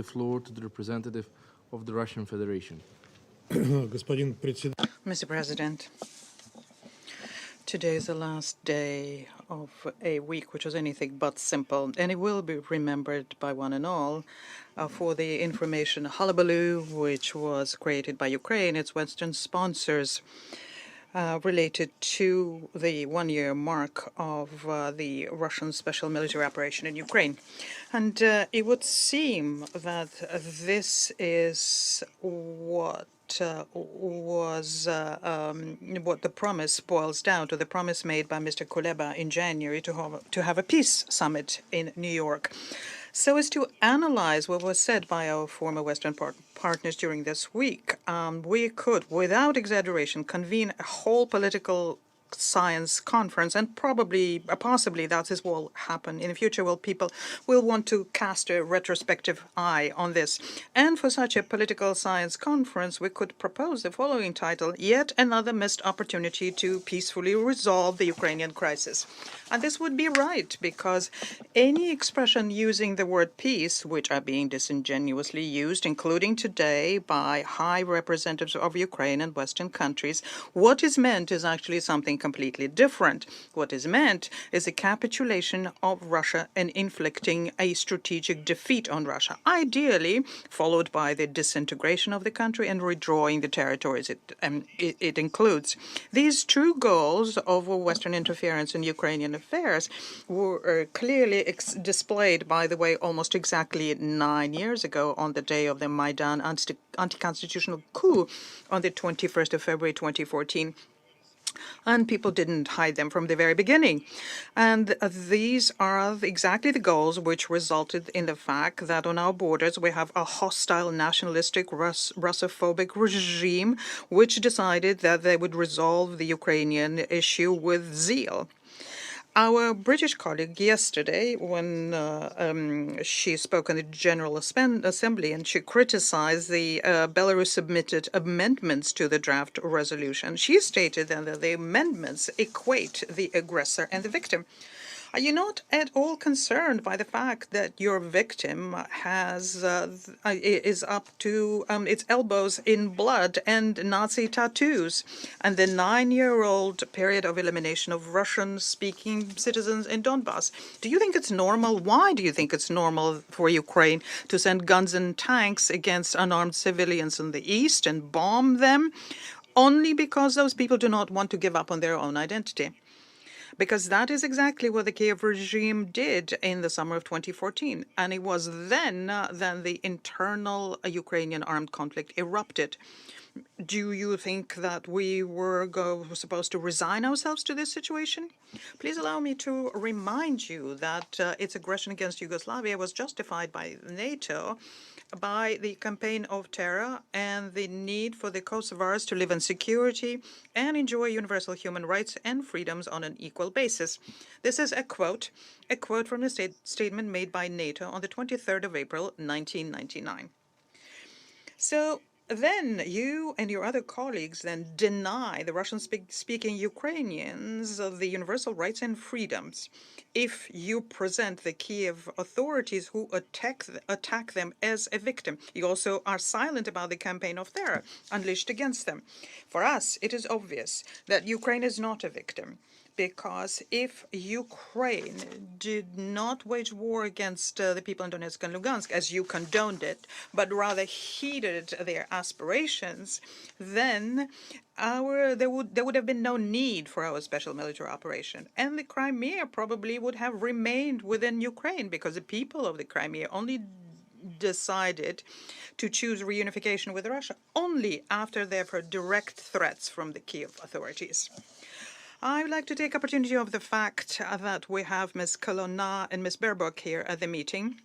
the floor to the representative of the Russian Federation. Mr. President, today is the last day of a week which was anything but simple, and it will be remembered by one and all for the information hullabaloo which was created by Ukraine, its Western sponsors, related to the one-year mark of the Russian special military operation in Ukraine. And it would seem that this is what what the promise boils down to, the promise made by Mr. Kuleba in January to have a peace summit in New York, so as to analyze what was said by our former Western partners during this week. We could, without exaggeration, convene a whole political science conference, and possibly that this will happen in the future. Well, people will want to cast a retrospective eye on this. And for such a political science conference, we could propose the following title: Yet Another Missed Opportunity to Peacefully Resolve the Ukrainian Crisis. And this would be right, because any expression using the word peace, which are being disingenuously used, including today by high representatives of Ukraine and Western countries, what is meant is actually something completely different. What is meant is a capitulation of Russia and inflicting a strategic defeat on Russia, ideally followed by the disintegration of the country and redrawing the territories it includes. These true goals of Western interference in Ukrainian affairs were clearly displayed, by the way, almost exactly 9 years ago on the day of the Maidan anti-constitutional coup on the 21st of February 2014. And people didn't hide them from the very beginning. And these are exactly the goals which resulted in the fact that on our borders we have a hostile, nationalistic, Russophobic regime which decided that they would resolve the Ukrainian issue with zeal. Our British colleague yesterday, when she spoke in the General Assembly, and she criticized the Belarus submitted amendments to the draft resolution, she stated then that the amendments equate the aggressor and the victim. Are you not at all concerned by the fact that your victim is up to its elbows in blood and Nazi tattoos, and the 9-year-old period of elimination of Russian-speaking citizens in Donbass? Do you think it's normal? Why do you think it's normal for Ukraine to send guns and tanks against unarmed civilians in the east and bomb them? Only because those people do not want to give up on their own identity. Because that is exactly what the Kiev regime did in the summer of 2014. And it was then the internal Ukrainian armed conflict erupted. Do you think that we were supposed to resign ourselves to this situation? Please allow me to remind you that its aggression against Yugoslavia was justified by NATO by the campaign of terror and the need for the Kosovars to live in security and enjoy universal human rights and freedoms on an equal basis. This is a quote from the statement made by NATO on the 23rd of April, 1999. So then you and your other colleagues then deny the Russian-speaking Ukrainians the universal rights and freedoms if you present the Kiev authorities who attack them as a victim. You also are silent about the campaign of terror unleashed against them. For us, it is obvious that Ukraine is not a victim, because if Ukraine did not wage war against the people in Donetsk and Lugansk, as you condoned it, but rather heeded their aspirations, then there would have been no need for our special military operation. And the Crimea probably would have remained within Ukraine, because the people of the Crimea only decided to choose reunification with Russia only after they've heard direct threats from the Kiev authorities. I would like to take opportunity of the fact that we have Ms. Kolonna and Ms. Baerbock here at the meeting.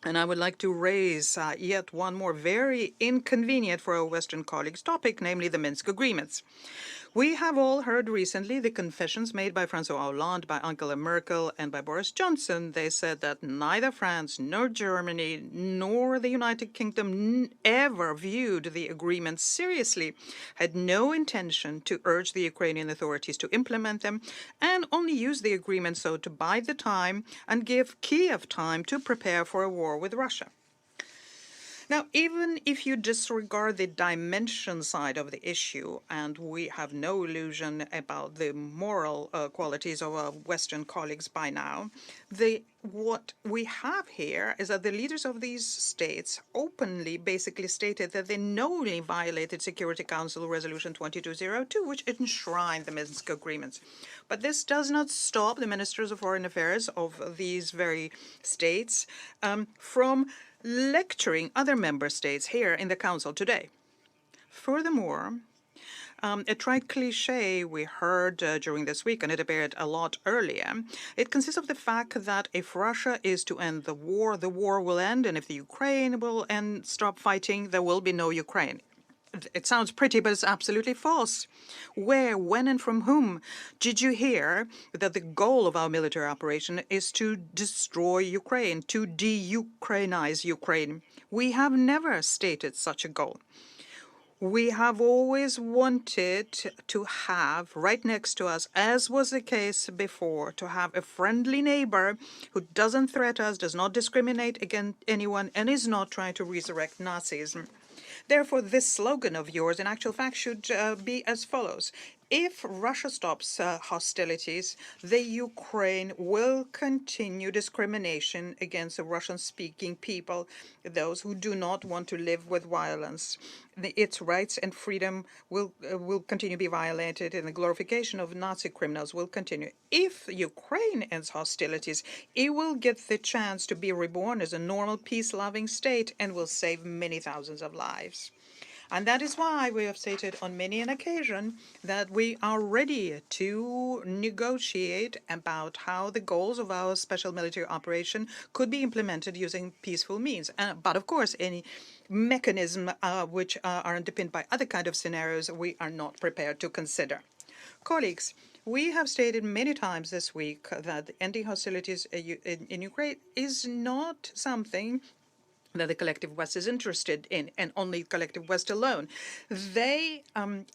And I would like to raise yet one more very inconvenient for our Western colleagues topic, namely the Minsk agreements. We have all heard recently the confessions made by François Hollande, by Angela Merkel, and by Boris Johnson. They said that neither France nor Germany nor the United Kingdom ever viewed the agreements seriously, had no intention to urge the Ukrainian authorities to implement them, and only used the agreement so to bide the time and give Kiev time to prepare for a war with Russia. Now, even if you disregard the dimension side of the issue, and we have no illusion about the moral qualities of our Western colleagues by now, what we have here is that the leaders of these states openly basically stated that they knowingly violated Security Council Resolution 2202, which enshrined the Minsk agreements. But this does not stop the ministers of foreign affairs of these very states from lecturing other member states here in the Council today. Furthermore, a trite cliche we heard during this week, and it appeared a lot earlier. It consists of the fact that if Russia is to end the war will end, and if the Ukraine will stop fighting, there will be no Ukraine. It sounds pretty, but it's absolutely false. Where, when, and from whom did you hear that the goal of our military operation is to destroy Ukraine, to de-Ukrainize Ukraine? We have never stated such a goal. We have always wanted to have right next to us, as was the case before, to have a friendly neighbor who doesn't threaten us, does not discriminate against anyone, and is not trying to resurrect Nazism. Therefore, this slogan of yours, in actual fact, should be as follows. If Russia stops hostilities, the Ukraine will continue discrimination against the Russian-speaking people, those who do not want to live with violence. Its rights and freedom will continue to be violated, and the glorification of Nazi criminals will continue. If Ukraine ends hostilities, it will get the chance to be reborn as a normal, peace-loving state and will save many thousands of lives. And that is why we have stated on many an occasion that we are ready to negotiate about how the goals of our special military operation could be implemented using peaceful means. But of course, any mechanism which are underpinned by other kind of scenarios, we are not prepared to consider. Colleagues, we have stated many times this week that ending hostilities in Ukraine is not something that the collective West is interested in, and only collective West alone. They,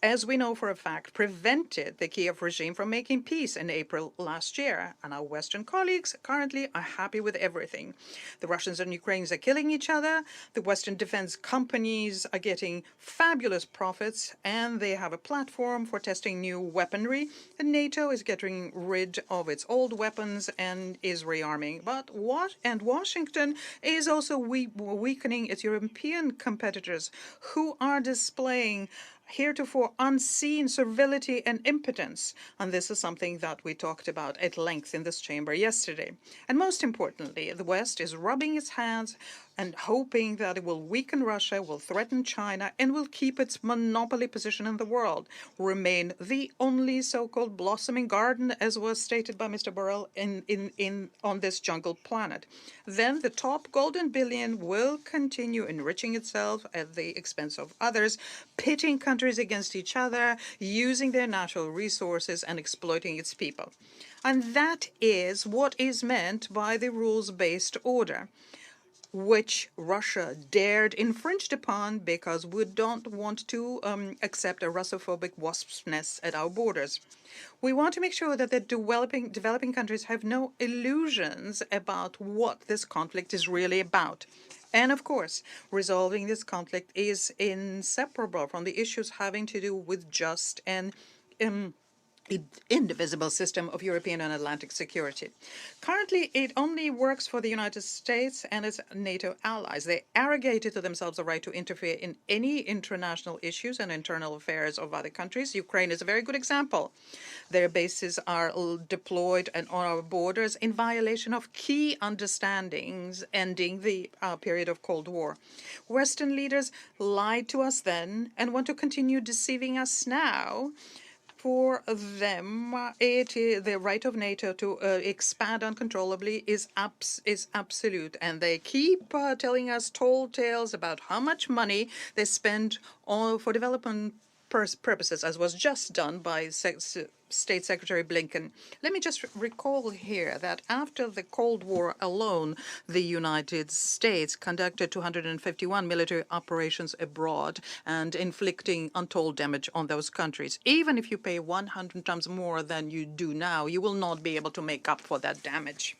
as we know for a fact, prevented the Kiev regime from making peace in April last year, and our Western colleagues currently are happy with everything. The Russians and Ukrainians are killing each other, the Western defense companies are getting fabulous profits, and they have a platform for testing new weaponry, and NATO is getting rid of its old weapons and is rearming. But Washington is also weakening its European competitors, who are displaying heretofore unseen servility and impotence. And this is something that we talked about at length in this chamber yesterday. And most importantly, the West is rubbing its hands and hoping that it will weaken Russia, will threaten China, and will keep its monopoly position in the world, remain the only so-called blossoming garden, as was stated by Mr. Borrell, on this jungle planet. Then the top golden billion will continue enriching itself at the expense of others, pitting countries against each other, using their natural resources and exploiting its people. And that is what is meant by the rules-based order, which Russia dared infringed upon because we don't want to accept a Russophobic wasp's nest at our borders. We want to make sure that the developing countries have no illusions about what this conflict is really about. And of course, resolving this conflict is inseparable from the issues having to do with just and indivisible system of European and Atlantic security. Currently, it only works for the United States and its NATO allies. They arrogated to themselves the right to interfere in any international issues and internal affairs of other countries. Ukraine is a very good example. Their bases are deployed on our borders in violation of key understandings ending the period of Cold War. Western leaders lied to us then and want to continue deceiving us now. For them, the right of NATO to expand uncontrollably is absolute, and they keep telling us tall tales about how much money they spend for development purposes, as was just done by State Secretary Blinken. Let me just recall here that after the Cold War alone, the United States conducted 251 military operations abroad and inflicting untold damage on those countries. Even if you pay 100 times more than you do now, you will not be able to make up for that damage.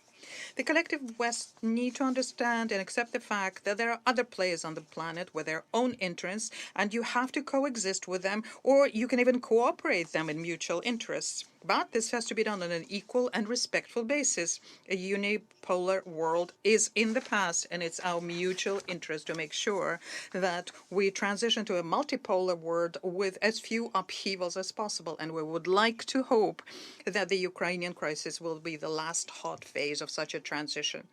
The collective West need to understand and accept the fact that there are other players on the planet with their own interests, and you have to coexist with them, or you can even cooperate them in mutual interests. But this has to be done on an equal and respectful basis. A unipolar world is in the past, and it's our mutual interest to make sure that we transition to a multipolar world with as few upheavals as possible. And we would like to hope that the Ukrainian crisis will be the last hot phase of such a transition.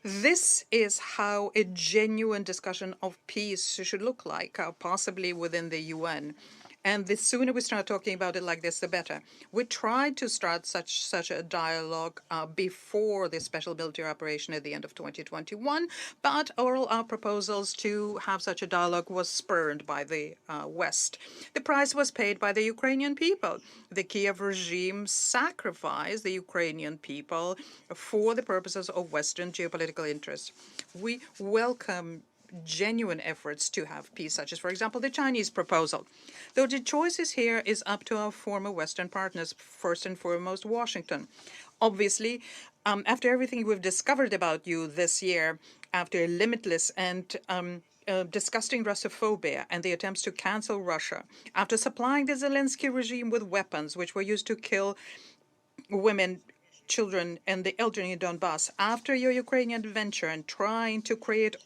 This is how a genuine discussion of peace should look like, possibly within the UN. And the sooner we start talking about it like this, the better. We tried to start such a dialogue before the special military operation at the end of 2021, but all our proposals to have such a dialogue was spurned by the West. The price was paid by the Ukrainian people. The Kiev regime sacrificed the Ukrainian people for the purposes of Western geopolitical interests. We welcome genuine efforts to have peace, such as, for example, the Chinese proposal. Though the choices here is up to our former Western partners, first and foremost Washington. Obviously, after everything we've discovered about you this year, after limitless and disgusting Russophobia and the attempts to cancel Russia, after supplying the Zelensky regime with weapons which were used to kill women, children, and the elderly in Donbass, after your Ukrainian adventure and trying to create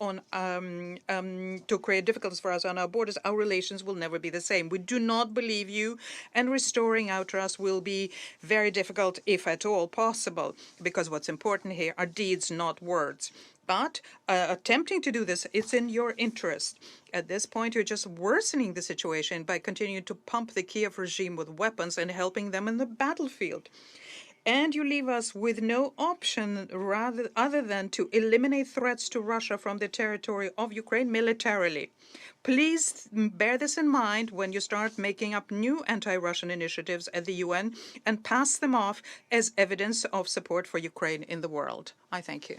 difficulties for us on our borders, our relations will never be the same. We do not believe you, and restoring our trust will be very difficult, if at all possible, because what's important here are deeds, not words. But attempting to do this, it's in your interest. At this point, you're just worsening the situation by continuing to pump the Kiev regime with weapons and helping them in the battlefield. And you leave us with no option other than to eliminate threats to Russia from the territory of Ukraine militarily. Please bear this in mind when you start making up new anti-Russian initiatives at the UN and pass them off as evidence of support for Ukraine in the world. I thank you.